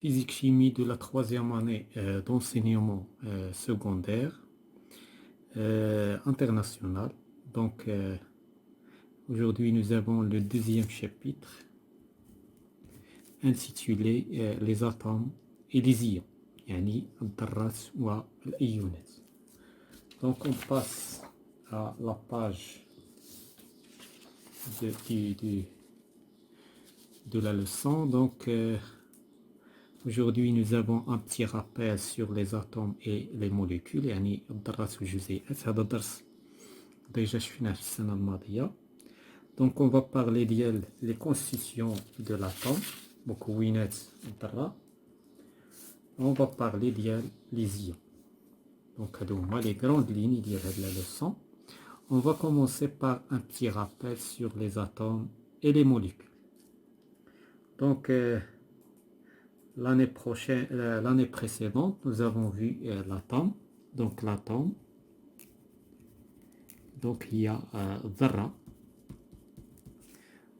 Physique-chimie de la troisième année d'enseignement secondaire international. Donc, aujourd'hui, nous avons le deuxième chapitre intitulé Les atomes et les ions, يعني الذرات والأيونات. Donc, on passe à la page de la leçon. Donc, aujourd'hui, nous avons un petit rappel sur les atomes et les molécules, يعني الذرات والجزيئات. هذا درس déjà شفناه في السنة الماضية. Donc, on va parler ديال les constitutions de l'atome, مكونات الذرة. On va parler ديال les ions. Donc, هادو هما les grandes lignes ديال هاد la leçon. On va commencer par un petit rappel sur les atomes et les molécules. Donc, l'année précédente, nous avons vu l'atome. Donc, l'atome. Donc, il y a dharra.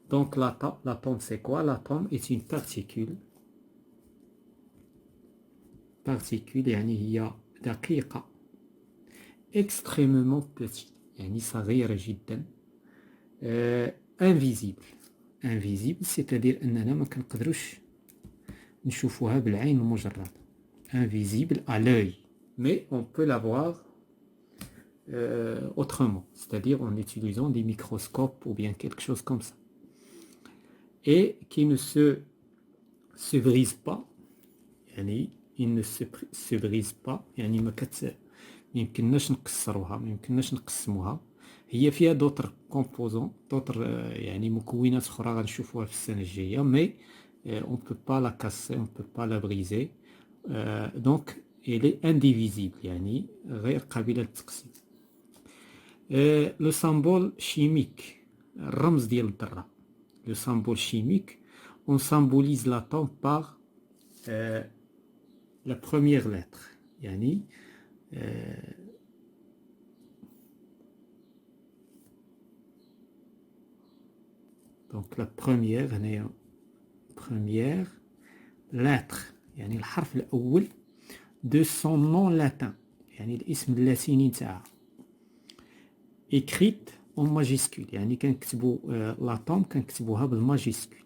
Donc, l'atome, c'est quoi? L'atome est une particule. يعني هي دقيقة. Extrêmement petite. يعني صغيرة جدا. Invisible. Invisible, c'est-à-dire أننا ما كنقدروش نشوفوها بالعين المجردة. Invisible à l'œil. Mais on peut la voir autrement, c'est-à-dire en utilisant des microscopes ou bien quelque chose comme ça. Et qui ne se brise pas. يعني il ne se brise pas. يعني ما يمكنناش نكسروها، ما يمكنناش نقسموها. هي فيها دوتر كومبوزون، دوتر يعني مكونات اخرى غنشوفوها في السنه الجايه، مي on peut pas la casser, on peut pas la briser. Donc elle est indivisible، يعني غير قابله للتقسيم. Le symbole chimique، الرمز ديال الذره. Le symbole chimique, on symbolise l'atome par la première lettre. يعني donc la première lettre يعني الحرف الأول de son nom latin يعني الاسم اللاتيني نتاعها écrite en majuscule يعني كنكتبوا l'atome كنكتبوها بالماجيسكول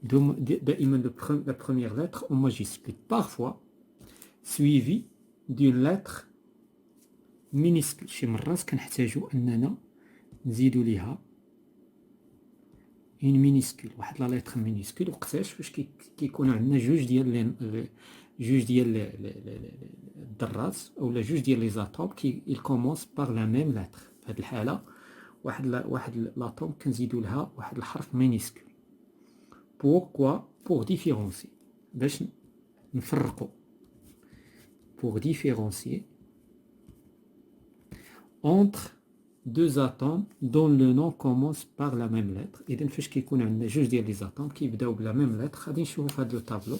دائما la première lettre en majuscule parfois suivi d'une lettre minuscule. شي مرات كنحتاجوا اننا نزيدوا ليها une minuscule، واحد لا لتر minuscule. وقتاش؟ فاش كيكون عندنا جوج ديال الذرات اولا جوج ديال لي زاتوم ils commencent par la même lettre. في هذه الحاله واحد لاتوم كنزيدوا لها واحد الحرف minuscule. pourquoi؟ pour différencier، باش نفرقوا. pour différencier entre deux atomes dont le nom commence par la même lettre. إذا فاش كيكون عندنا جوج ديال لي زاتوم كيبداو بلا ميم lettre غادي نشوفوا في هذا لو طابلو.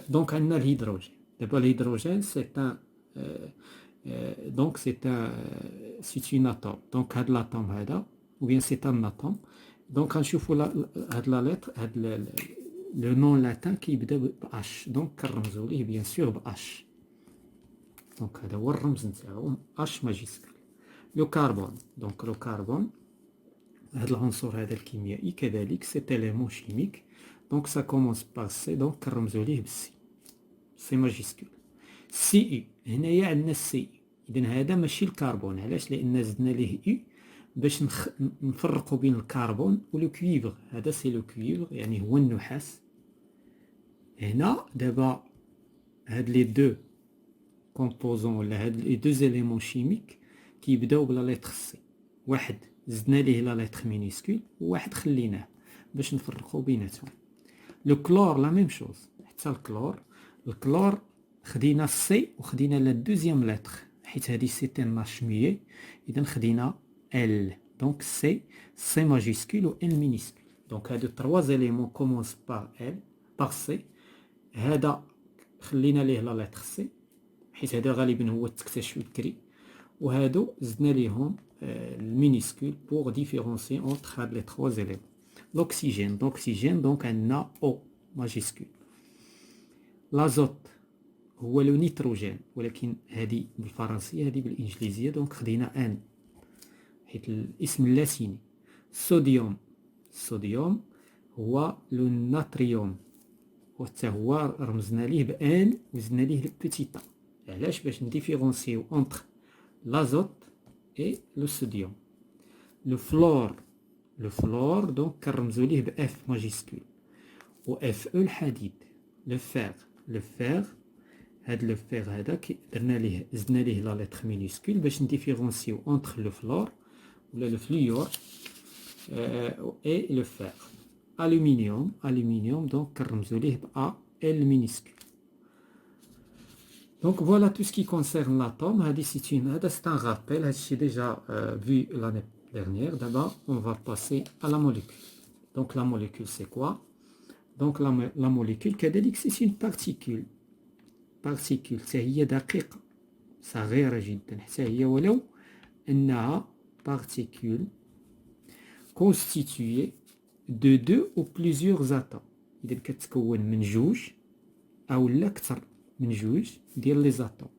دونك عندنا الهيدروجين. دابا الهيدروجين سي ان دونك سي ان اتوم. دونك هاد لاتوم هذا ou bien c'est un atome. دونك غنشوفوا هاد لا lettre هاد لو نون لاتان كيبدا ب H. دونك كنرمزوا ليه بيان سور ب H. دونك هذا هو الرمز نتاعو H ماجيسكول. لو كربون. دونك لو كربون هذا العنصر هذا الكيميائي كذلك سي élément chimique. دونك سا كومونس بار سي. دونك كنرمزوا ليه بالسي، سي ماجيسكول. سي اي هنايا عندنا سي اي. اذا هذا ماشي الكربون. علاش؟ لان زدنا ليه اي باش نفرقوا بين الكربون ولو كويفر. هذا سي لو كويفر يعني هو النحاس. هنا دابا هاد لي دو كومبوزون ولا هاد لي دو زيليمون شيميك كيبداو بلا لتر سي. واحد زدنا ليه لا لتر مينيسكول وواحد خليناه باش نفرقوا بيناتهم. لو كلور لا ميم شوز. حتى الكلور خدينا سي وخدينا لا دوزيام لتر حيت هادي سيتي ناشميي. اذا خدينا ال. دونك سي ماجيسكول و ال مينيسكول. دونك هادو تروا زيليمون كومونس بار ال بار سي. هذا خلينا ليه لا لتر سي حيت هذا غالبا هو التكتشف بكري، وهادو زدنا ليهم minuscule pour différencier entre les trois éléments. L'oxygène, donc un O majuscule. L'azote هو le nitrogène, ولكن هذه بالفرنسية هذه بالإنجليزية دونك خدينا ان حيت الاسم اللاتيني. الصوديوم هو لو ناتريوم، وحتى هو رمزنا ليه بان وزدنا ليه البتيتا. علاش؟ باش نديفيرونسيو انتر لازوت اي لو صوديوم. لو فلور دونك كنرمزو ليه باف ماجيسكول، و اف او الحديد. لو فيغ هاد لو فيغ هذا درنا ليه زدنا ليه لا لتر مينيسكول باش نديفيرونسيو انتر لو فلور ولا لو فليور اي لو فيغ. aluminium donc كنرمزو ليه ب A L minuscule. Donc voilà tout ce qui concerne l'atome. C'est un rappel, j'ai déjà vu l'année dernière. D'abord on va passer à la molécule. Donc la molécule c'est quoi? Donc la molécule كذلك c'est une particule حتى هي دقيقة صغيرة جدا حتى هي، ولو أنها particule constituée de deux ou plusieurs atomes. إذا كتكون من جوج أو لا أكثر من جوج ديال لي زاتوم.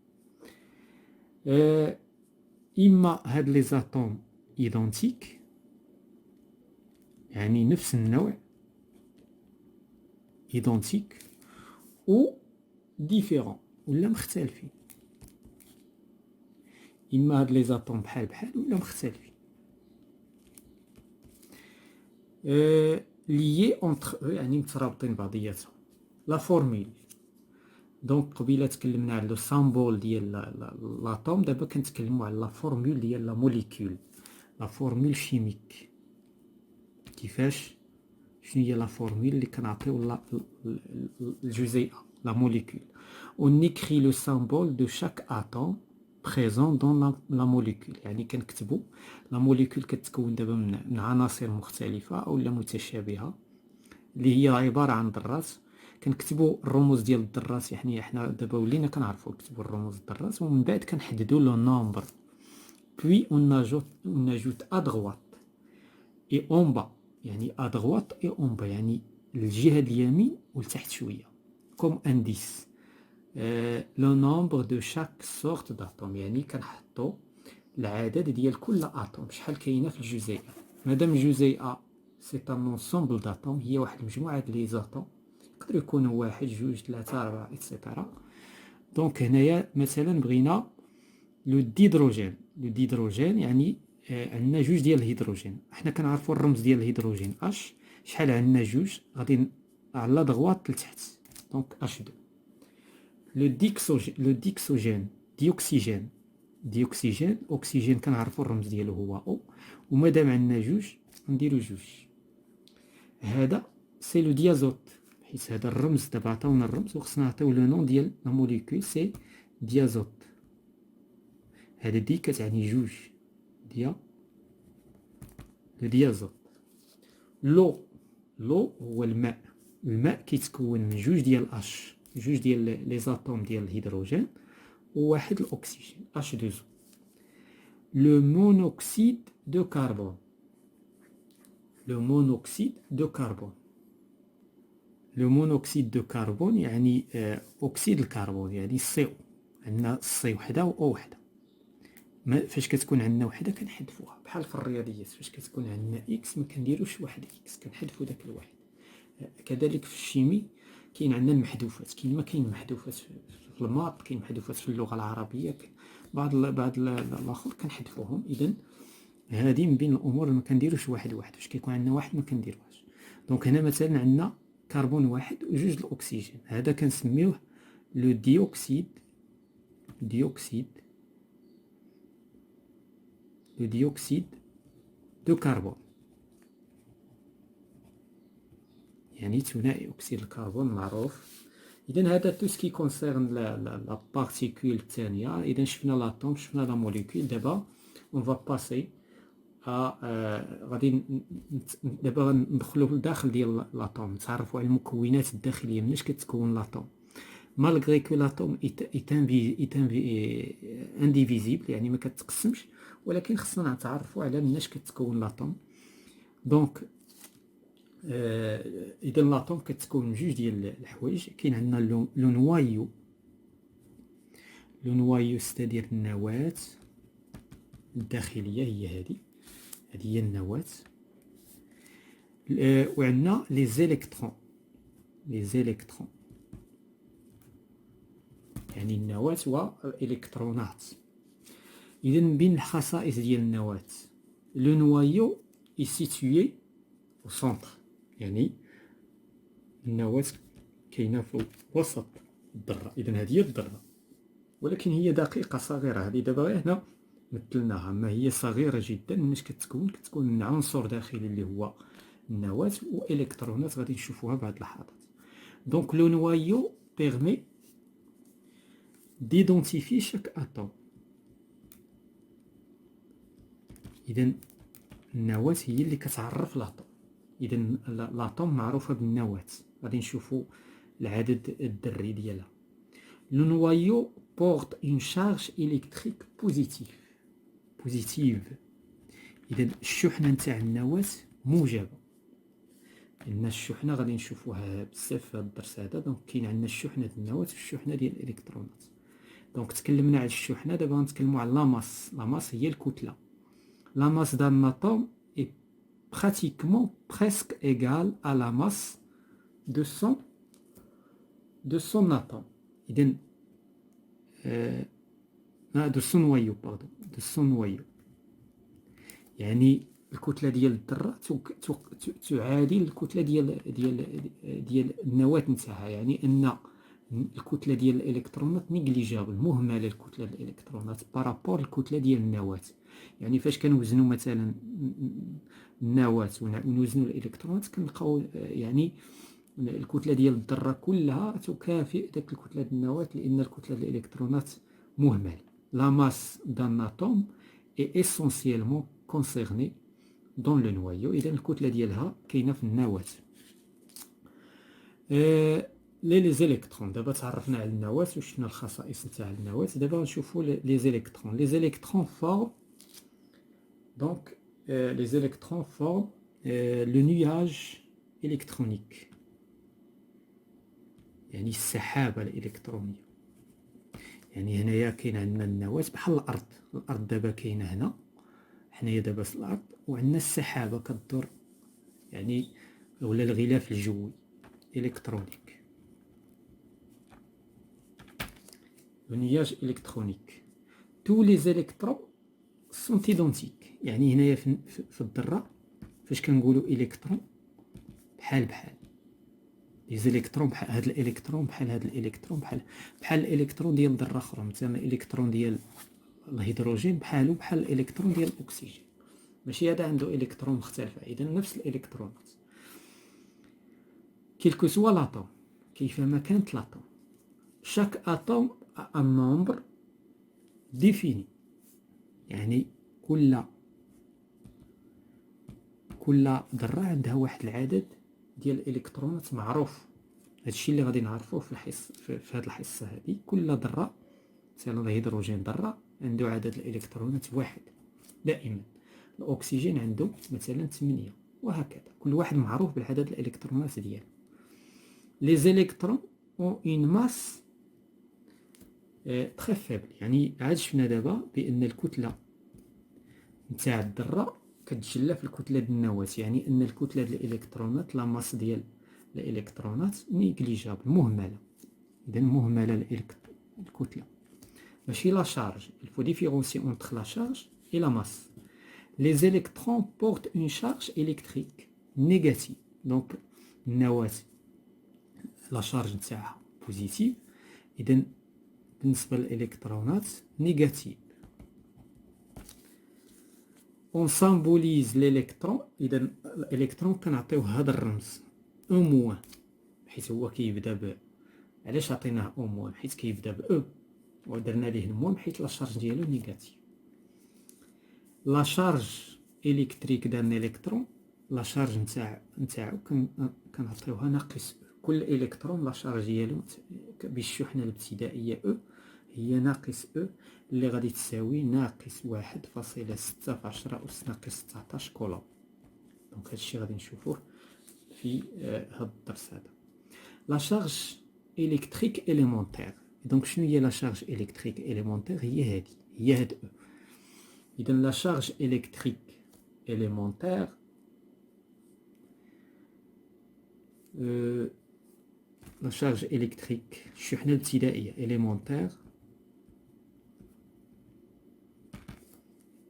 إما هاد لي زاتوم إيدونتيك يعني نفس النوع إيدونتيك، أو ديفيرون ولا مختلفين. إما هاد لي زاتوم بحال ولا مختلفين. liés entre eux يعني مترابطين بعضياتهم. لا فورمول دونك قبيله تكلمنا على لو سامبول ديال لاتوم، دابا كنتكلموا على لا فورمول ديال لا موليكول، لا فورمول شيميك. كيفاش؟ شنو هي لا فورمول اللي كنعطيو الجزيئه لا موليكول؟ on écrit le symbole de chaque atome présent dans la molécule. يعني كنكتبوا لا موليكول كتكون دابا من عناصر مختلفه او لا متشابهه اللي هي عباره عن ذرات. كنكتبوا الرموز ديال الذرات، يعني احنا دابا ولينا كنعرفوا نكتبوا الرموز الذرات، ومن بعد كنحددوا لو نومبر. puis on ajoute à droite et en bas، يعني à droite et en bas يعني الجهه اليمين ولتحت شويه comme indice le nombre de chaque sorte d'atome. يعني كنحطوا العدد ديال كل اتوم شحال كاينه في الجزيئه. مادام الجزيئه سي ان انسومبل داتوم، هي واحد المجموعه ديال لي زاتوم، يقدروا يكونوا واحد جوج ثلاثه اربعه اكسيتيرا. دونك هنايا مثلا بغينا لو ديدروجين يعني عندنا جوج ديال الهيدروجين. حنا كنعرفوا الرمز ديال الهيدروجين اش، شحال عندنا جوج غادي على دغوات لتحت دونك اش 2. لو ديوكسيجين اوكسيجين كنعرفوا الرمز ديالو هو او، ومادام عندنا جوج نديرو جوج. هذا سي لو ديازوت، حيت هذا الرمز دابا عطاونا الرمز وخصنا نعطيو لو نون ديال لا موليكول سي ديازوت. هذا دي كتعني جوج لو ديازوت. لو هو الماء كيتكون من جوج ديال اش، جوج ديال لي زاتوم ديال الهيدروجين وواحد الاكسجين H2O. لو مونوكسيد دو كربون، لو مونوكسيد دو كربون يعني اكسيد الكربون، يعني CO. عندنا سي وحده و او وحده. فاش كتكون عندنا وحده كنحذفوها، بحال في الرياضيات فاش كتكون عندنا اكس ما كنديروش واحد اكس، كنحذفوا داك الواحد. كذلك في الشيمي كاين عندنا المحذوفات، كاين محذوفات في الماط، كاين محذوفات في اللغه العربيه، بعض الاخر كنحذفوهم. اذا هذه من بين الامور اللي ما كنديروش واحد فاش كيكون عندنا واحد ما كنديروهاش. دونك هنا مثلا عندنا كربون واحد وجوج الاكسجين، هذا كنسميوه لو ديوكسيد دو كربون، يعني ثنائي اكسيد الكربون معروف. اذا هذا تو سكي كونسيرن لا بارتيكول الثانيه. اذا شفنا لاتوم، شفنا لا موليكول. دابا اون فا باسي غادي دابا ندخلوا للداخل ديال لاتوم، نتعرفوا على المكونات الداخليه مناش كتكون لاتوم. مالغري كو لاتوم ايت انديفيزيبل يعني ما كتقسمش، ولكن خصنا نتعرفوا على مناش كتكون لاطوم. دونك اذا لاطوم كتكون من جوج ديال الحوايج. كاين عندنا لو نوايو، لو نوايو ستادير النواة الداخليه، هي هذه هي النواة. وعندنا لي زيليكترون، لي زيليكترون يعني النواة والإلكترونات. إذا بين الخصائص ديال النواة، لو نوايو إي سيتويي أو سونتر، يعني النواة كاينة في وسط الذرة. إذا هذه هي الذرة، ولكن هي دقيقة صغيرة. هذه دابا هنا مثلناها، ما هي صغيرة جدا. مناش كتكون من عنصر داخلي اللي هو النواة وإلكترونات غادي نشوفوها بعد لحظات. دونك لو نوايو بيرمي d'identifier chaque atome. إذا النواة هي اللي كتعرف لاطوم. إذا لاطوم معروفة بالنواة، غادي نشوفوا العدد الذري ديالها. لو نوايو porte une charge électrique positive. إذا الشحنة نتاع النواة موجبة. لأن الشحنة غادي نشوفوها بزاف في هذا الدرس هذا. دونك كاين عندنا الشحنة ديال النواة والشحنة ديال الإلكترونات. دونك تكلمنا على الشحنة، دابا غنتكلموا على لاماس. لاماس هي الكتلة. لاماس دان اتوم est pratiquement presque égale à la masse de son atome. إذا de son noyau pardon de son noyau، يعني الكتلة ديال الذرة تعادل الكتلة ديال النواة نتاعها. يعني أن الكتلة ديال الإلكترونات نيجليجابل، مهملة الكتلة ديال الإلكترونات بارابور الكتلة ديال النواة. يعني فاش كنوزنوا مثلا النواة ونوزنوا الإلكترونات كنلقاو يعني الكتلة ديال الذرة كلها تكافئ داك الكتلة ديال النواة، لأن الكتلة ديال الإلكترونات مهملة. لا ماس دان اتوم est essentiellement concernée dans le noyau. إذا الكتلة ديالها كاينة في النواة. لي زيليكترون، دابا تعرفنا على النواة وشنو الخصائص نتاع النواة. دابا نشوفوا لي زيليكترون. لي زيليكترون فورم دونك لي زيليكترون فورم لو نياج إلكترونيك، يعني السحابة الإلكترونية. يعني هنايا كاين عندنا النواة بحال الأرض دابا كاينة هنا، حنايا دابا في الأرض، وعندنا السحابة كدور يعني ولا الغلاف الجوي إلكترونيك، نياج إلكترونيك. تو لي زيليكترون سون ايدونتيك. يعني هنايا في الذرة فاش كنقولوا إلكترون بحال لي زيليكترون بحال هاد الإلكترون، بحال هاد الإلكترون، بحال الإلكترون ديال ذرة أخرى. مثلا الإلكترون ديال الهيدروجين بحال الإلكترون ديال الأكسجين، ماشي هذا عنده إلكترون مختلفة. إذا نفس الإلكترونات. كيلكو سوا لاطوم، كيفما كانت لاطوم، شاك اتوم ان نومبر ديفيني. يعني كل ذرة عندها واحد العدد ديال الالكترونات معروف. هادشي اللي غادي نعرفوه في هاد الحصة هادي. كل ذرة مثلا الهيدروجين ذرة عنده عدد الالكترونات واحد دائما. الاكسجين عنده مثلا 8، وهكذا كل واحد معروف بالعدد الالكترونات ديالو. لي زيليكترون او اون ماس تري فيبل. يعني عاد شفنا دابا بان الكتله نتاع الذره كتجلى في الكتله ديال النواه، يعني ان الكتله ديال الالكترونات لا ماس ديال الالكترونات نيجليجابل، مهمله. اذا مهمله الكتله ماشي لا شارج. il faut différencier entre la charge et la masse. les électrons portent une charge électrique négative. donc النواه لا شارج نتاعها بوزيتيف، اذا بالنسبه للالكترونات نيجاتيف. اون سامبوليز ليليكترون. اذا الالكترون كنعطيوه هذا الرمز او موان، حيت هو كيبدا ب. علاش عطيناه او موان؟ حيت كيبدا ب او، ودرنا ليه الموان حيت لا شارج ديالو نيجاتيف. لا شارج الكتريك دان الكترون، لا شارج نتاعو كنعطيوها ناقص او. كل الكترون لا شارج ديالو بالشحنه الابتدائيه او هي ناقص أو اللي غادي تساوي ناقص 1.6 في 10 أس ناقص 19 كولوم. دونك هادشي غادي نشوفوه في هاد الدرس هذا. لا شارج إلكتريك إليمونتير. دونك شنو هي لا شارج إلكتريك إليمونتير؟ هي هادي، هي هاد أو. إذا لا شارج إلكتريك إليمونتير لا شارج إلكتريك الشحنة الابتدائية إليمونتير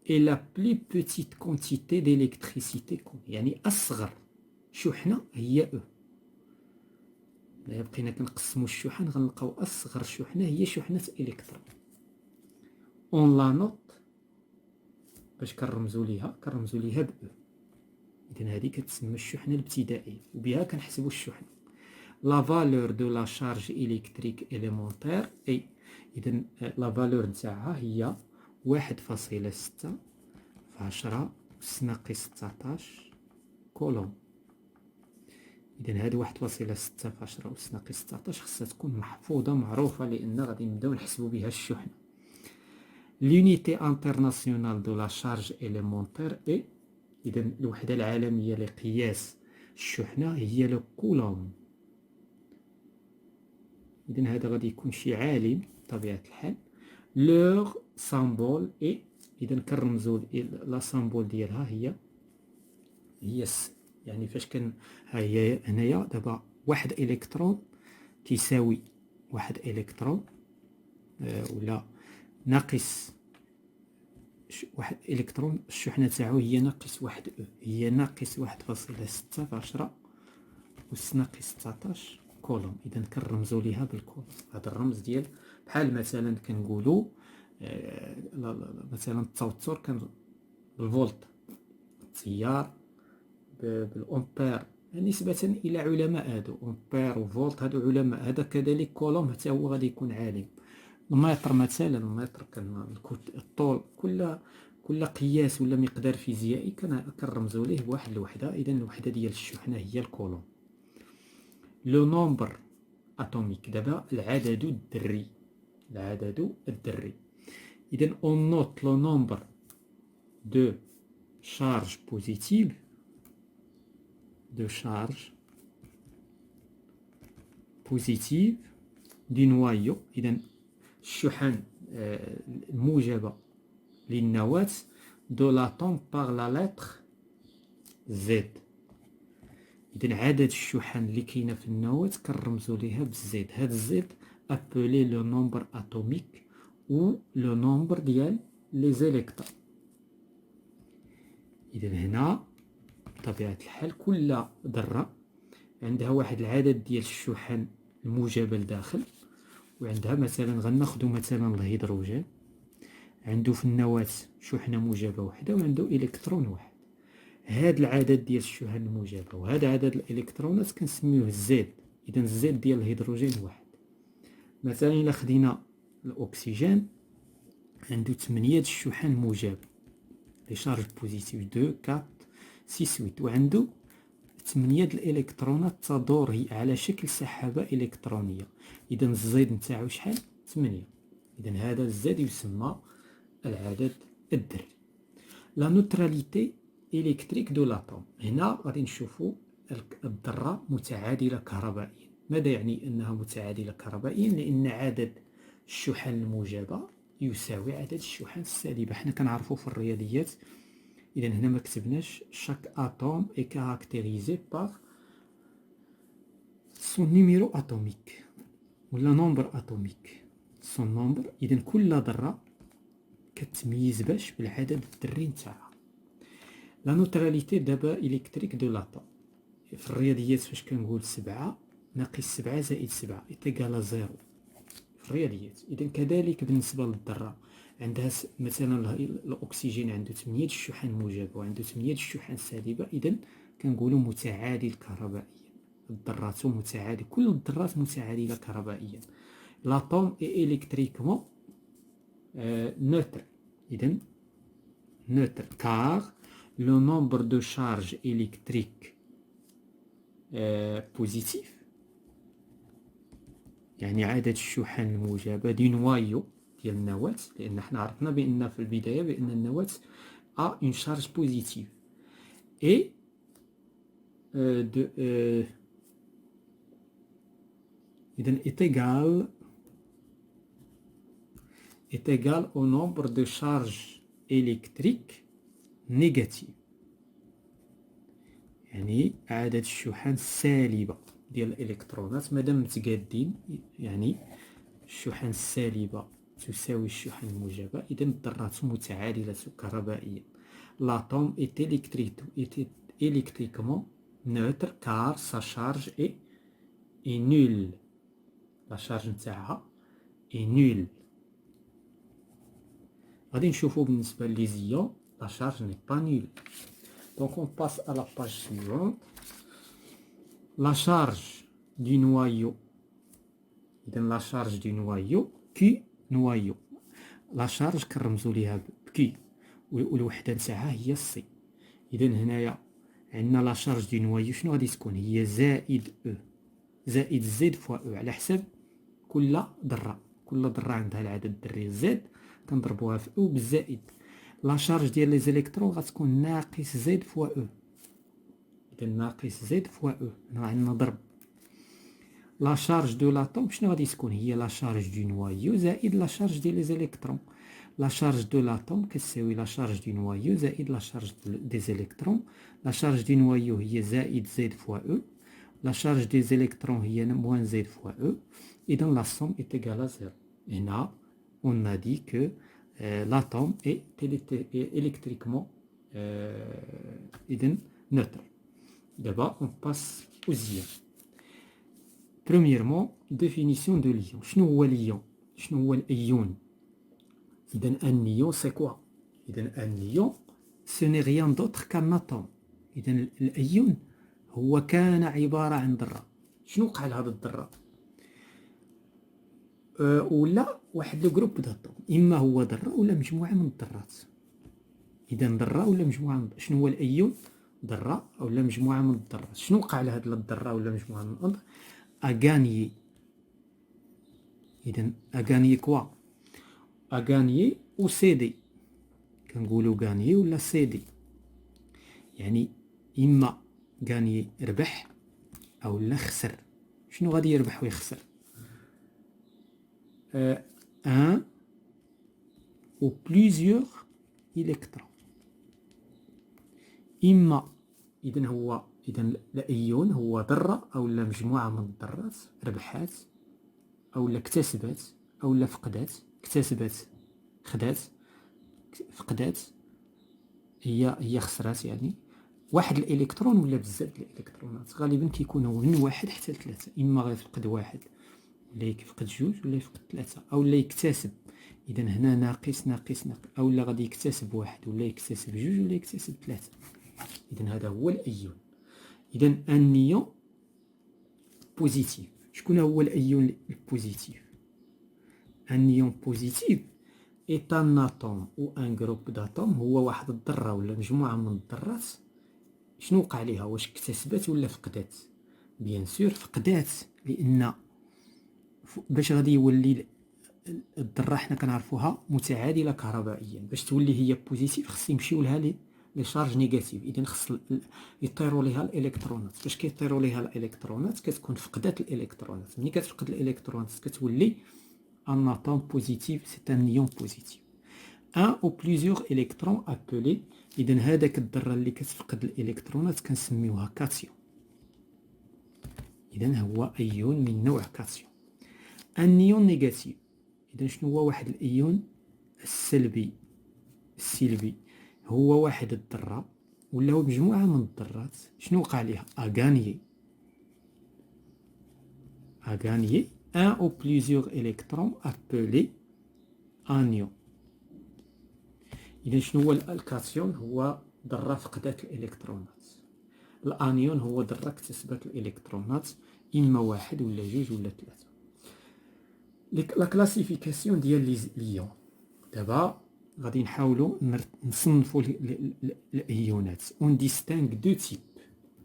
et la plus petite quantité d'électricité يعني أصغر شحنة هي أو. إلا بقينا كنقسمو الشحن غنلقاو أصغر شحنة هي شحنة إلكترون. أون لا نوت باش كنرمزو ليها ب أو. إذن هادي كتسمى الشحنة الابتدائية وبها كنحسبو الشحنة. لا فالور دو لا شارج إلكتريك إليمونتير أي إذن لا فالور نتاعها هي 1.6 في 10 أس ناقص 19 كولوم. إذن هاد 1.6 في 10 أس ناقص 19 خصها تكون محفوظة معروفة لأن غادي نبداو نحسبو بها الشحنة. لونيتي انترناسيونال دو لا شارج إليمونتير إي إذن الوحدة العالمية لقياس الشحنة هي لو كولوم. إذن هذا غادي يكون شي عالم بطبيعة الحال. لوغ سامبول إي إذن كنرمزو لا سامبول ديالها هي يعني فاش ها هي هنايا دابا واحد إلكترون تيساوي واحد إلكترون ولا ناقص واحد إلكترون الشحنة تاعو هي ناقص واحد أو، هي ناقص 1.6 في 10 أس ناقص 19 كولوم. إذا كنرمزو ليها بالكولوم. هذا الرمز ديال بحال مثلا كنقولو مثلا التوتر كان بالفولت، التيار بالأمبير نسبة إلى علماء هادو أمبير وفولت هادو علماء. هذا كذلك كولوم حتى هو غادي يكون عالم. المتر مثلا المتر الطول كل قياس ولا مقدار فيزيائي كنرمزو ليه بواحد الوحدة. إذا الوحدة ديال الشحنة هي الكولوم. لو نومبر اتوميك دابا العدد الذري، العدد الذري. إذا اون نوت لو نومبر دو شارج بوزيتيف دو نوايو. إذا الشحن الموجبة للنواة دو لاتوم باغ لا لتر زد. إذا عدد الشحن اللي كاينة في النواة كنرمزو ليها بالزد. هاد الزد أبلي لو نومبر أتوميك و لو نومبر ديال لي زيليكترون. إذا هنا بطبيعة الحال كل ذرة عندها واحد العدد ديال الشحن الموجبة لداخل، وعندها مثلا غناخدو مثلا الهيدروجين عنده في النواة شحنة موجبة وحدة وعنده إلكترون واحد. هاد العدد ديال الشحن الموجبة وهذا عدد الإلكترونات كنسميوه الزد. إذا الزد ديال الهيدروجين واحد. مثلا إلا خدينا الأكسجين عنده 8 الشحن موجبة لي شارج بوزيتيف 2 4 6 8 وعنده 8 الإلكترونات تدور هي على شكل سحابة إلكترونية. إذا الزد نتاعو شحال؟ 8. إذا هذا الزد يسمى العدد الذري. لا نوتراليتي إلكتريك دو لاتوم. هنا غادي نشوفوا الذرة متعادلة كهربائيا. ماذا يعني أنها متعادلة كهربائيا؟ لأن عدد الشحن الموجبة يساوي عدد الشحن السالبة. حنا كنعرفوا في الرياضيات. إذا هنا ما كتبناش chaque atome est caractérisé par son numéro atomique ولا nombre atomique son nombre. إذا كل ذرة كتميز باش بالعدد الذري نتاعها. لا نوتراليتي دابا إلكتريك دو لاتوم في الرياضيات فاش كنقول 7 ناقص 7 زائد 7 إيتيكال 0 في الرياضيات. إذا كذلك بالنسبة للذرة عندها مثلا الأكسجين عنده 8 الشحن موجبة وعنده 8 الشحن سالبة. إذا كنقولوا متعادل كهربائيا. الذرات متعادل، كل الذرات متعادلة كهربائيا. لاتوم إي إلكتريكمون نوتر. إذا نوتر كار لو نومبر دو شارج إلكتريك بوزيتيف يعني عدد الشحن الموجبة دي نوايو ديال النواة، لان حنا عرفنا بان في البدايه بان النواة a une charge positive et إذن est égal au nombre de charges électriques négatives، يعني عدد الشحن السالبة ديال الإلكترونات مادام متقادين، يعني الشحن السالبة تساوي الشحن الموجبة، إذن الذرات متعادلة كهربائيا. L'atome est électriquement neutre car sa charge est nulle. La charge نتاعها est nulle. غادي نشوفو بالنسبة لي زيون la charge n'est pas nulle. Donc on passe à la page suivante. La charge du noyau. إذن la charge du noyau Q noyau. La charge كنرمزو ليها بكي والوحدة نتاعها هي السي. إذن هنايا عندنا لا شارج دو نوايو شنو غادي تكون؟ هي زائد او زائد زد فوا او، على حساب كل ذرة عندها العدد الذري زد كنضربوها في او بالزائد. لا شارج ديال لي زيليكترون غتكون ناقص زد فوا او، إذا ناقص زد فوا او، هنا عندنا ضرب. لا شارج دو لاتوم شنو غادي تكون؟ هي لا شارج دو نوايو زائد لا شارج ديال لي زيليكترون. La charge de l'atome كتساوي la charge du noyau زائد la charge des électrons. La charge du noyau هي زائد Z fois E. La charge des électrons هي moins Z fois E. Et donc la somme est égale à 0. Et là, on a dit que l'atome est électriquement neutre. D'abord, on passe aux ions. Premièrement, définition de l'ion. شنو هو الإيون؟ شنو هو الإيون؟ إذن النيون سي كوا؟ إذن النيون ce n'est rien d'autre qu'un atome. إذن الأيون هو كان عبارة عن ذرة. شنو وقع لهاد الذرة؟ ولا واحد لو جروب داتوم، إما هو ذرة ولا مجموعة من الذرات. إذن ذرة ولا مجموعة من... شنو هو الأيون؟ ذرة ولا مجموعة من الذرات. شنو وقع لهاد الذرة ولا مجموعة من الذرات؟ أغانيي. إذن أغانيي كوا؟ أغانيي و سيدي، كنقولو غانيي ولا سيدي، يعني إما غانيي ربح أو لا خسر. شنو غادي يربح ويخسر؟ ان أو بليزيوغ إلكترون. إما إذن هو الأيون هو ذرة أو لا مجموعة من الذرات ربحات أو لا اكتسبت أو لا فقدات. اكتسبت خدات، فقدات هي خسرات، يعني واحد الالكترون ولا بزاف الالكترونات. غالبا كيكونوا من واحد حتى لثلاثة، اما غيفقد واحد ولا يفقد جوج ولا يفقد ثلاثة او لا يكتسب. اذا هنا ناقص ناقص ناقص، او لا غادي يكتسب واحد ولا يكتسب جوج ولا يكتسب ثلاثة. اذا هذا هو الايون. اذا النيون بوزيتيف. شكون هو الايون البوزيتيف؟ النيون بوزيتيف est un atome ou un groupe d'atomes. هو واحد الذرة ولا مجموعة من الذرات. شنو وقع ليها؟ واش اكتسبت ولا فقدات؟ بيان سور فقدات، لان باش غادي يولي الذرة حنا كنعرفوها متعادلة كهربائيا، باش تولي هي بوزيتيف خص يمشيو لها لي شارج نيجاتيف. اذا خص يطيروا ليها الالكترونات. باش كيطيروا ليها الالكترونات كتكون فقدات الالكترونات. ملي كتفقد الالكترونات كتولي un atome positif, c'est un ion positif. Un ou plusieurs électrons appelés. إذن هذاك الذرة اللي كتفقد الإلكترونات كنسميوها كاتيون. إذن هو أيون من نوع كاتيون. النيون نيجاتيف. إذن شنو هو واحد الأيون السلبي؟ هو واحد الذرة ولا هو مجموعة من الذرات. شنو وقع ليها؟ أغانيي un ou plusieurs électrons appelés anions. إذا شنو هو الكاتيون؟ هو ذرة فقدت الإلكترونات. الأنيون هو ذرة اكتسبت الإلكترونات، إما واحد ولا جوج ولا ثلاثة. لا كلاسيفيكاسيون ديال ليون. دابا غادي نحاولوا نصنفوا الأيونات. اون ديستانغ دو تيب.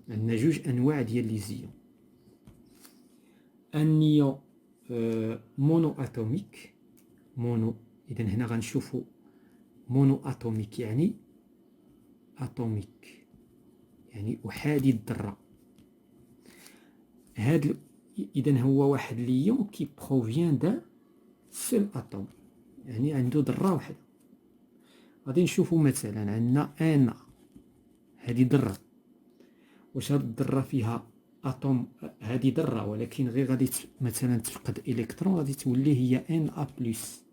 عندنا جوج أنواع ديال لي زيون. النيون مونو اتوميك. مونو إذن هنا غنشوفوا مونو أتوميك يعني أتوميك يعني أحادي الذرة. هاد إذن هو واحد ليون كي بروفيان دا سيل أتوم، يعني عنده ذرة واحدة. غادي نشوفوا مثلا عندنا ان، هذه ذرة. واش هاد الذرة فيها أتوم؟ هذه ذرة ولكن غير غادي مثلا تفقد إلكترون، غادي تولي هي ان أ بلس.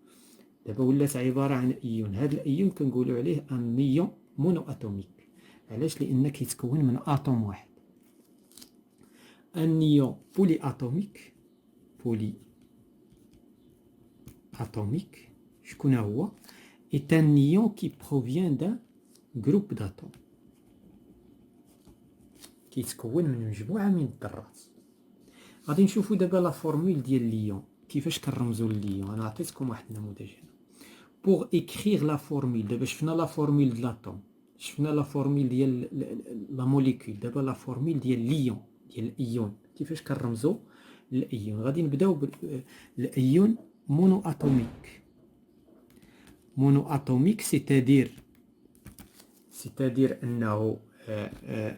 دابا ولات عبارة عن ايون. هاد الايون كنقولوا عليه ان نيون مونو أتوميك. علاش؟ لأن كيتكون من أتوم واحد. ان نيون بولي أتوميك، بولي أتوميك شكون هو؟ est un ion qui provient d'un groupe d'atomes. كيتكون من مجموعة من الذرات. غادي نشوفوا دابا لا فورمول ديال ليون، كيفاش كنرمزوا لليون. انا عطيتكم واحد النموذج هنا. بوغ écrire la formule، دابا شفنا لا فورمول ديال لاتوم، شفنا لا فورمول ديال لا موليكول، دابا لا فورمول ديال ليون، ديال الايون. كيفاش كنرمزوا للايون؟ غادي نبداو بالايون مونو اتوميك. مونو اتوميك c'est-à-dire انه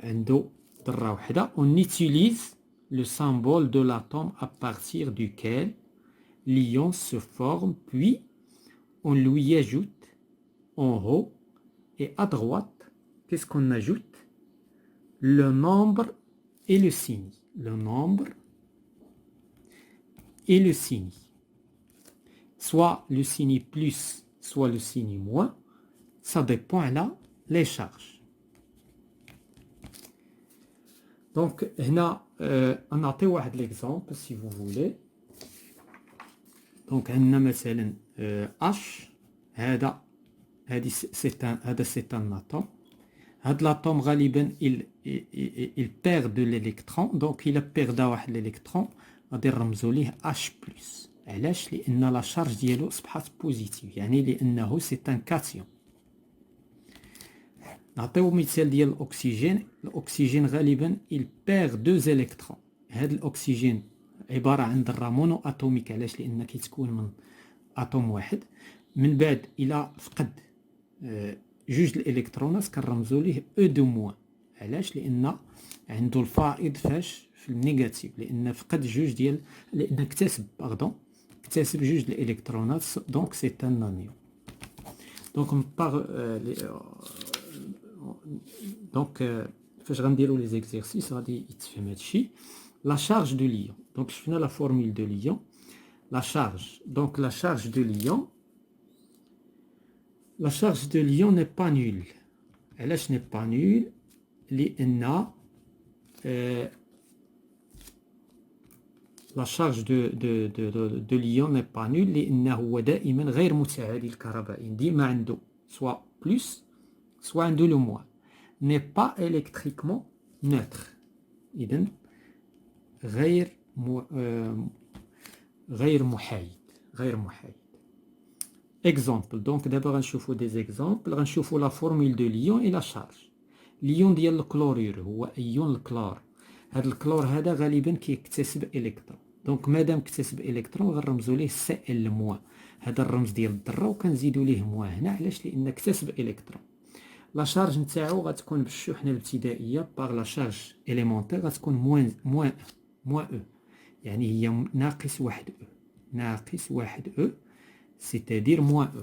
عنده ذره وحده. on utilise le symbole de l'atome à partir duquel l'ion se forme, puis on lui ajoute en haut et à droite, qu'est-ce qu'on ajoute? Le nombre et le signe. Le nombre et le signe. Soit le signe plus, soit le signe moins, ça dépend là les charges. Donc هنا نعطيو واحد l'exemple si vous voulez. Donc عندنا مثلا H، هذا c'est un atome. هذا l'atome غالبا il perd de l'électron، donc il a perdu واحد l'électron، غادي نرمزو ليه H+. علاش؟ لأن لا شارج ديالو أصبحت بوزيتيف، يعني لأنه سي ان كاتيون. نعطيو مثال ديال الأكسجين. الأكسجين غالبا il perd 2 électrons. هاد الأكسجين عبارة عن ذرة مونو أتوميك. علاش؟ لأن كيتكون من أتوم واحد. من بعد إلا فقد جوج الإلكترونات كنرمزو ليه أو دو موان. علاش؟ لأن عنده الفائض فاش في النيجاتيف، لأن فقد جوج ديال، لأن اكتسب جوج الإلكترونات. دونك سي ان انيون. دونك دونك فاش غنديرو لي زيكزيرسيس غادي يتفهم هادشي. لا شارج دو ليون، دونك شفنا لا فورمول دو ليون. لا شارج، دونك لا شارج دو ليون، لا شارج دو ليون ني با نول. علاش ني با نول؟ لأن لا شارج دو ليون ني با نول لأنه هو دائما غير متعادل الكهربائي، ديما عنده سوا بلس سوا عنده لو موان. ني با électriquement neutre. إذن غير محايد. اكزامبل. دونك دابا غنشوفو دي زيكزامبل. غنشوفو لا فورمول دو ليون اي لا شارج. ليون ديال الكلورير هو ايون الكلور. هاد الكلور هذا غالبا كيكتسب الكترون، دونك مادام اكتسب الكترون غنرمزو ليه سي ال موان. هذا الرمز ديال الذره وكنزيدو ليه موان هنا. علاش؟ لان اكتسب الكترون. لا شارج نتاعو غتكون بالشحنه الابتدائيه باغ لا شارج اليمونتير غتكون موان او، يعني هي ناقص واحد او. ناقص واحد او c'est-à-dire moins E.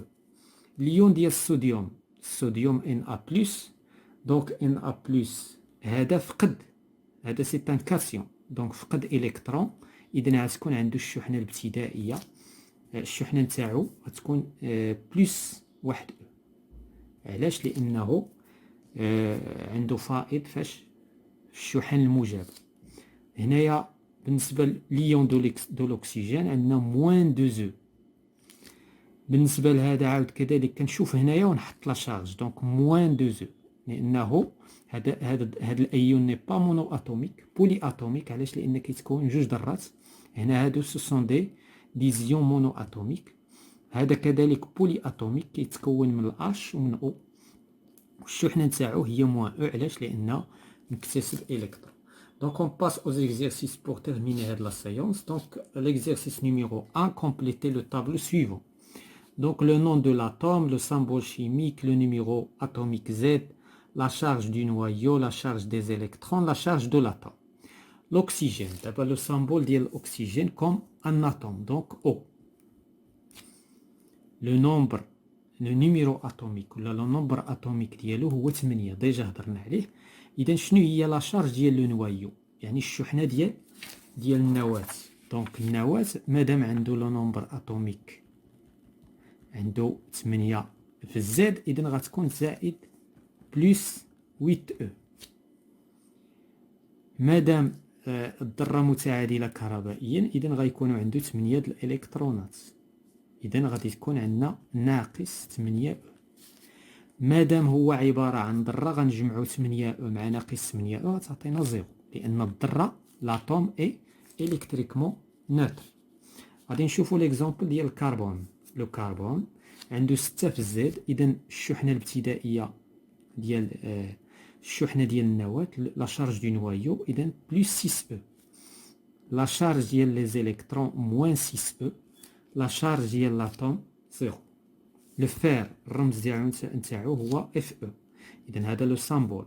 ليون ديال الصوديوم، الصوديوم Na+، دونك Na+، هذا فقد، هذا سي ان كاسيون، دونك فقد الكترون. اذا غتكون عنده الشحنه الابتدائيه، الشحنه نتاعو غتكون بلس واحد او. علاش؟ لانه عنده فائض فاش في الشحن الموجبه. هنايا بالنسبه لليون دو لوكسيجين عندنا موان 2 او. بالنسبه لهذا عاود كذلك كنشوف هنايا ونحط لا شارج، دونك موان 2 او، لانه هذا الايون ني با مونو اتوميك، بولي اتوميك. علاش؟ لان كيتكون جوج ذرات. هنا هادو سو سون دي زيون مونو اتوميك. هذا كذلك بولي اتوميك كيتكون من الاش ومن او، والشحنه نتاعو هي موان او. علاش؟ لان مكتسب الكترون. Donc on passe aux exercices pour terminer la séance. Donc l'exercice numéro 1, compléter le tableau suivant. Donc le nom de l'atome, le symbole chimique, le numéro atomique Z, la charge du noyau, la charge des électrons, la charge de l'atome. L'oxygène, d'abord le symbole de l'oxygène comme un atome, donc O. Le nombre, le numéro atomique, ولا le nombre atomique ديالو هو 8 ديجا هضرنا عليه. إذا شنو هي لا شارج ديال لو نوايو؟ يعني الشحنة ديال النواة. دونك النواة مادام عنده لو نومبر اتوميك عنده 8 في الزاد، إذا غتكون زائد بلس 8 او. مادام الذرة متعادلة كهربائيا، إذا غيكونوا عنده 8 د الإلكترونات، إذا غادي تكون عندنا ناقص 8 او. مادام هو عبارة عن ذرة غنجمعو 8 او مع ناقص 8 او غتعطينا زيرو، لأن الذرة لاتوم اي إلكتريكمون نوتر. غادي نشوفو ليكزومبل ديال الكربون. لو كربون عنده 6 في الزاد، إذا الشحنة الابتدائية ديال الشحنة ديال النواة لا شارج دو نوايو إذا بلس 6 او. لا شارج ديال لي زيليكترون موان 6 او. لا شارج ديال لاتوم زيرو. لو فير الرمز ديالو نتاعو هو اف او. إذا هذا لو سامبول.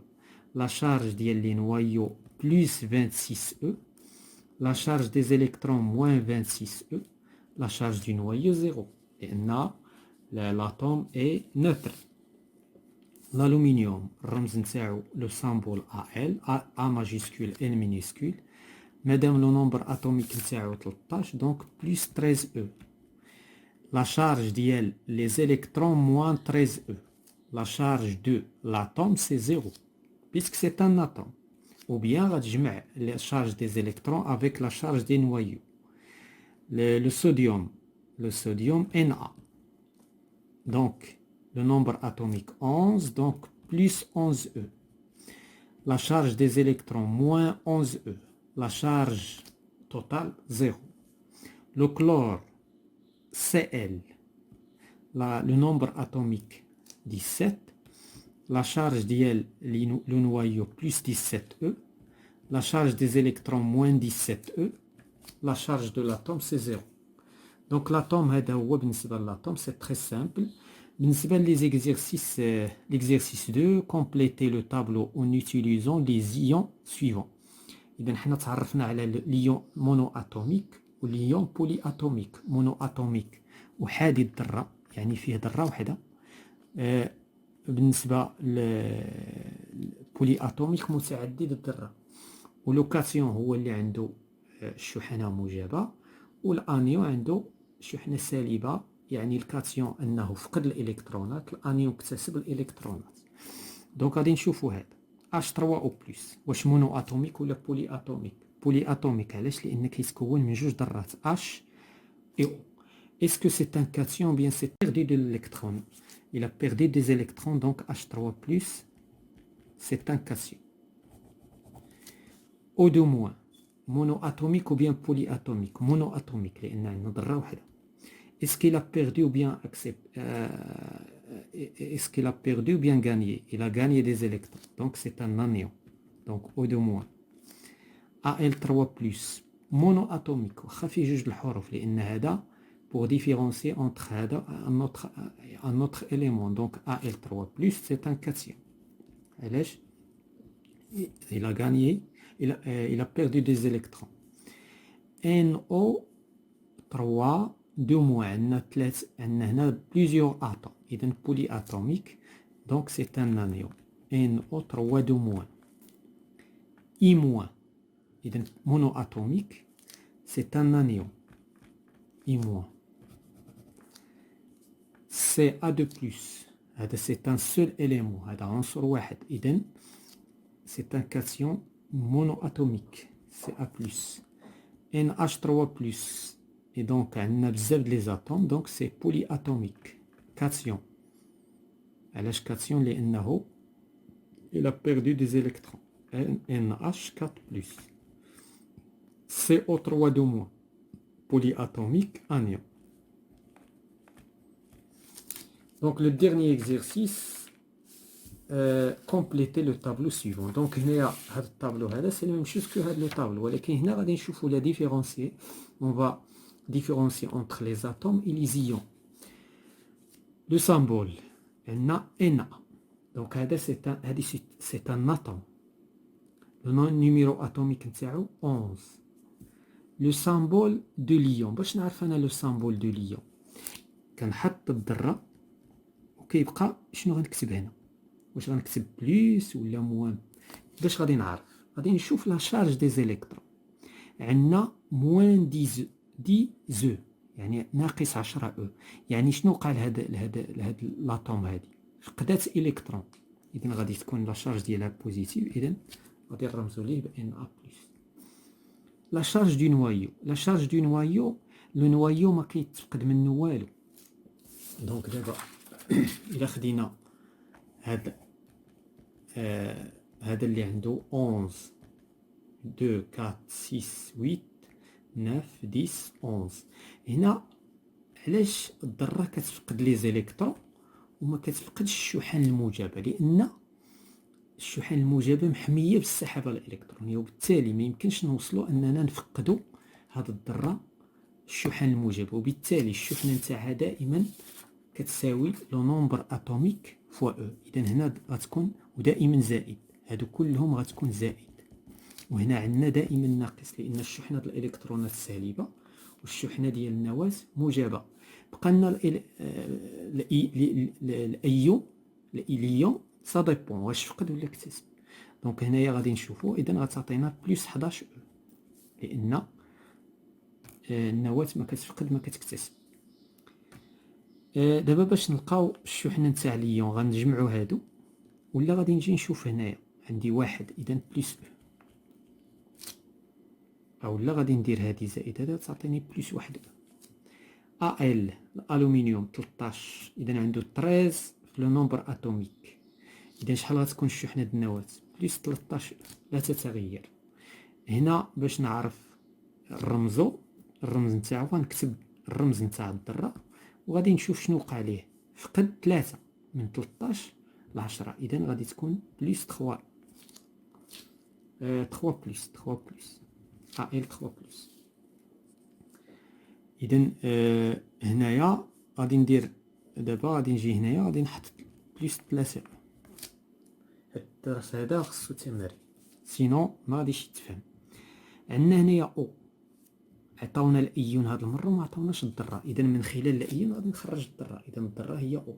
لا شارج ديال لي نوايو بلس 26 او. لا شارج دي électrons moins 26 E, la charge du noyau 0. لأن l'atome est neutre. L'aluminium, الرمز نتاعو le symbole AL, A majuscule, N minuscule. Madame le nombre atomique نتاعو 13, donc plus 13 E. La charge ديال les électrons moins 13 E. La charge de l'atome c'est 0, puisque c'est un atome. Ou bien غتجمع la charge des électrons avec la charge des noyaux. Le sodium Na. Donc le nombre atomique 11, donc plus 11 E. La charge des électrons moins 11 E. La charge totale 0. Le chlore Cl. Le nombre atomique 17. La charge ديال le noyau plus 17 E. La charge des électrons moins 17 E. La charge de l'atome c'est 0. Donc l'atome هذا هو بالنسبة للاتوم c'est très simple. بالنسبة les exercices, l'exercice 2, compléter le tableau en utilisant les ions suivants. إذا حنا تعرفنا على l'ion monoatomique و l'ion polyatomique. monoatomique أحادي الذرة، يعني فيه ذرة واحدة. بالنسبة للبولي اتوميك متعدد الذرة. ولوكاسيون هو اللي عنده الشحنة موجبة، والانيون عنده شحنة سالبة، يعني الكاتيون انه فقد الالكترونات، الانيون اكتسب الالكترونات. دونك غادي نشوفوا هذا H3 او بلس واش مونو اتوميك ولا بولي اتوميك. بولي اتوميك علاش؟ لان كيتكون من جوج ذرات H et O. Est-ce que c'est un cation ou bien c'est perdu de l'électron? Il a perdu des électrons, donc H3+, c'est un cation. O2-, monoatomique ou bien polyatomique? Monoatomique, لأن عندنا ذرة واحدة. Est-ce qu'il a perdu ou bien est-ce qu'il a perdu ou bien gagné? Il a gagné des électrons, donc c'est un anion. Donc O2-. Al3+, monoatomique. واخا فيه جوج الحروف، لأن هذا pour différencier entre un autre élément. Donc Al3+, c'est un cation. Il a gagné, il a perdu des électrons. NO3 2-, عندنا plusieurs atomes. إذن polyatomique, donc c'est un anion. NO3 2-. I-, إذن monoatomique, c'est un anion. I-. CA2+, هذا c'est un seul élément، هذا عنصر واحد، إذن c'est un cation monoatomique. CA+. NH3+, et donc عندنا بزاف د les atomes, donc c'est polyatomique. Cation. علاش cation؟ لأنه il a perdu des électrons. NH4+. CO3 2-, polyatomique, anion. Donc le dernier exercice, compléter le tableau suivant. Donc هنا هذا التابلو هذا c'est la même chose que هذا le tableau، ولكن هنا غادي نشوفوا la différencier. On va différencier entre les atomes et les ions. لو سامبول عندنا ان. دونك هذا سي ان اتوم. لو نيميرو اتوميك نتاعو 11. لو سامبول دو ليون، باش نعرف انا لو سامبول دو ليون كنحط الذره وكيبقى شنو غنكتب هنا، واش غنكتب بليس ولا موان. باش غادي نعرف؟ غادي نشوف لا شارج دي زيليكترون. عندنا موان دي زو يعني ناقص 10 او. يعني شنو وقع لهاد لاطوم هادي؟ فقدات الكترون، اذا غادي تكون لا شارج ديالها بوزيتيف، اذا غادي نرمزو ليه بان ا بلس. لا شارج دو نوايو، لا شارج دو نوايو، لو نوايو ما كيتفقد منه والو. دونك دابا الا خدينا هذا هذا اللي عنده 11 2 4 6 8 9 10 11. هنا علاش الذره كتفقد لي زيليكترون وما كتفقدش الشحن الموجبه؟ لان الشحن الموجبه محميه بالسحابه الالكترونيه، وبالتالي ما يمكنش نوصلوا اننا نفقدوا هذه الذره الشحن الموجب، وبالتالي الشحنه نتاعها دائما كتساوي لو نومبر اتوميك فوا او. اذا هنا غتكون ودائما زائد، هادو كلهم غتكون زائد، وهنا عندنا دائما ناقص لان الشحنه الالكترونات سالبه والشحنه ديال النواه موجبه. بقى لنا الايون سا ديبون واش فقد ولا اكتسب. دونك هنايا غادي نشوفوا، اذا غتعطينا بلس 11 او لان النواه ما كتفقد ما كتكتسب. دابا باش نلقاو الشحنه نتاع ليون غنجمعوا هادو، ولا غادي نجي نشوف هنايا عندي واحد اذا بلس او لا غادي ندير هادي زائد هذا تعطيني بلس واحد. ال الالومنيوم 13 اذا عنده 13 في لو نومبر اتوميك، اذا شحال غتكون الشحنه د النواه؟ بلس 13 لا تتغير. هنا باش نعرف الرمز نتاعو غنكتب الرمز نتاع الذره وغادي نشوف شنو وقع ليه. فقد 3 من 13 ل 10، اذا غادي تكون بلس 3 3 بلس ال 3 بلس. اذا هنايا غادي ندير دابا، غادي نجي هنايا غادي نحط بلس 3. هاد الدرس هذا خصو تمارين سينو ما غاديش يتفهم. عندنا هنايا او، عطاونا الايون هاد المره وما عطاوناش الذره، اذا من خلال الايون غادي نخرج الذره، اذا الذره هي او.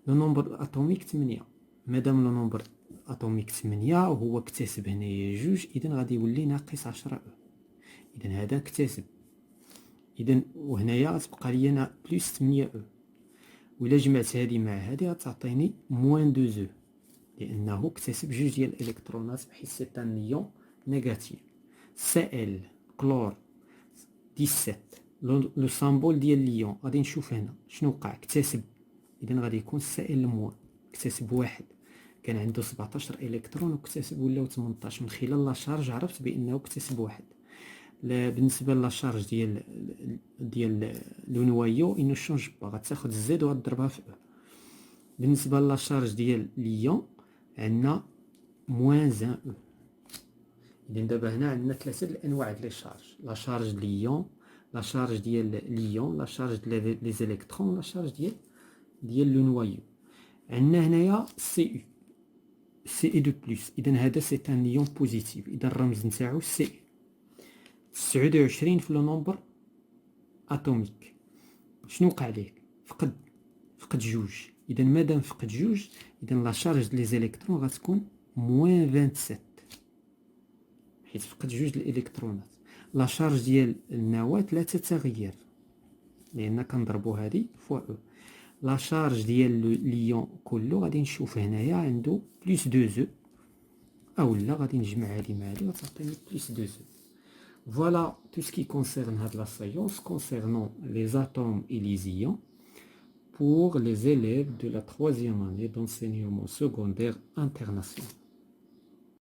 لو نومبر اتوميك 8، مادام لو نومبر اتوميك 8 وهو اكتسب هنايا جوج، اذا غادي يولي ناقص 10 او. اذا هذا اكتسب، اذا وهنايا غتبقى ليا بلس 8 او. وإلا جمعت هذه مع هذه غتعطيني موان 2 او، لانه اكتسب جوج ديال الالكترونات بحيث سي ان نيون نيجاتيف. سائل كلور 17، لو سامبول ديال ليون غادي نشوف هنا شنو وقع. اكتسب، اذا غادي يكون السائل الموان اكتسب واحد، كان عنده 17 الكترون واكتسب ولاو 18. من خلال لا شارج عرفت بانه اكتسب واحد. بالنسبه لا شارج ديال لو نوايو انو شونج با، غتاخد الزيد وغتضربها في او. بالنسبه لا شارج ديال ليون عندنا موان 1 او. اذا دابا هنا عندنا ثلاثه الانواع ديال لي شارج: لا شارج ليون، لا شارج ديال ليون، لا شارج ديال لي زيليكترون، لا شارج ديال لو نوايو. عندنا هنايا سي او دو بلس، اذا هذا سي ان نيون بوزيتيف، اذا الرمز نتاعو سي 29 في لو نومبر اتوميك. شنو وقع ليه؟ فقد جوج، اذا مادام فقد جوج اذا لا شارج ديال لي زيليكترون غتكون موان 27 حيت فقد جوج الالكترونات. لا شارج ديال النواه لا تتغير لان كنضربوا هذه فوا او. لا شارج ديال ليون كله غادي نشوف هنايا عنده بلس 2 او، اولا غادي نجمع هذه مع هذه وتعطيني بلس 2 او. Voilà tout ce qui concerne la science concernant les atomes et les ions pour les élèves de la 3e année d'enseignement secondaire international.